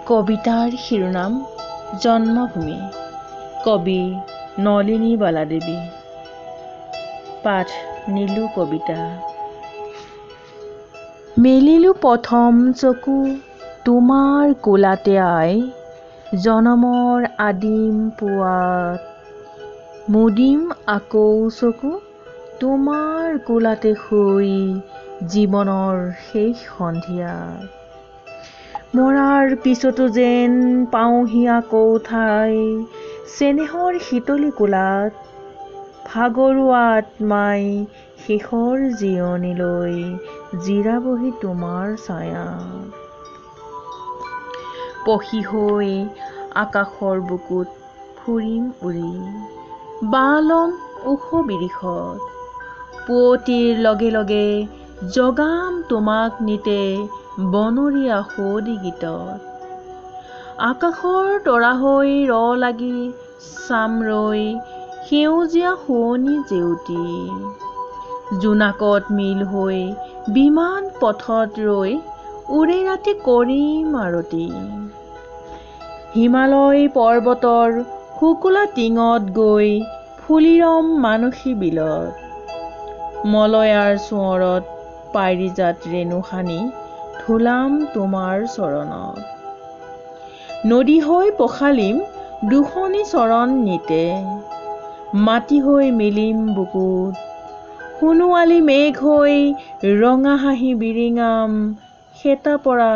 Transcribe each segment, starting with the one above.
কবিতাৰ শিৰোনাম জন্মভূমি, কবি নলিনী বালাদেৱী। পাঠ নীলু কবিতা। মেলিলো প্ৰথম চকু তোমাৰ কোলাতে আই, জনমৰ আদিম পুৱাত। মুদিম আকৌ চকু তোমাৰ কোলাতে শুই, জীৱনৰ শেষ সন্ধিয়াত। মৰাৰ পিছতো যেন পাওঁহি আকৌ ঠাই, চেনেহৰ শীতলী কোলাত। ভাগৰুৱা আত্মাই শেষৰ জিৰণিলৈ জিৰাবহি তোমাৰ ছায়াত। পখী হৈ আকাশৰ বুকুত ফুৰিম উৰি, বাঁহ ল'ম ওখ বিৰিখত। পুৱতিৰ লগে লগে জগাম তোমাক নিতে বনৰীয়া সুৱদী গীতত। আকাশৰ তৰা হৈ লাগি চাম ৰৈ, সেউজীয়া শুৱনি জেউতি। জোনাকত মিল হৈ বিমান পথত ৰৈ, উৰে ৰাতি কৰিম আৰতি। হিমালয় পৰ্বতৰ শুকলা টিঙত গৈ, ফুলি ৰ'ম মানসী বিলত। মলয়াৰ চোঁৱৰত পাৰিজাত ৰেণু সানি, ধুলাম তোমাৰ চৰণত। নদী হৈ পখালিম দুখনি চৰণ নিতে, মাটি হৈ মেলিম বুকুত। সোণোৱালী মেঘ হৈ ৰঙা হাঁহি বিৰিঙাম, সেতা পৰা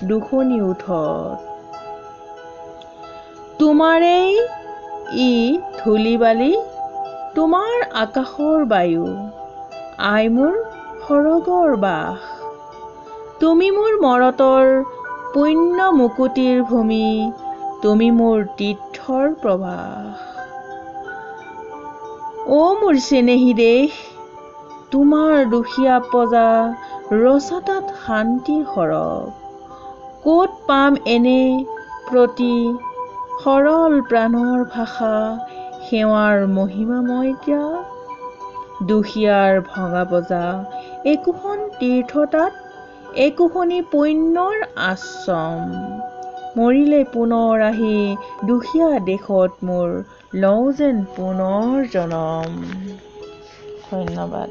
দুখনি ওঠত। তোমাৰেই ই ধূলি বালি, তোমাৰ আকাশৰ বায়ু, আই মোৰ সৰগৰ বাস। তুমি মোৰ মৰতৰ পুণ্য মুকুতিৰ ভূমি, তুমি মোৰ তীৰ্থৰ প্ৰৱাস। অ' মোৰ চেনেহী দেশ, তোমাৰ দুখীয়া প্ৰজা ৰচা তাত শান্তিৰ সৰগ। ক'ত পাম এনে প্ৰতি সৰল প্ৰাণৰ ভাষা, সেৱাৰ মহিমাময় ত্যাগ। দুখীয়াৰ ভঙা বজা একোখন তীৰ্থ তাত, একোখনি পুণ্যৰ আশ্ৰম। মৰিলে পুনৰ আহি দুখীয়া দেশত মোৰ, লওঁ যেন পুনৰ জনম। ধন্যবাদ।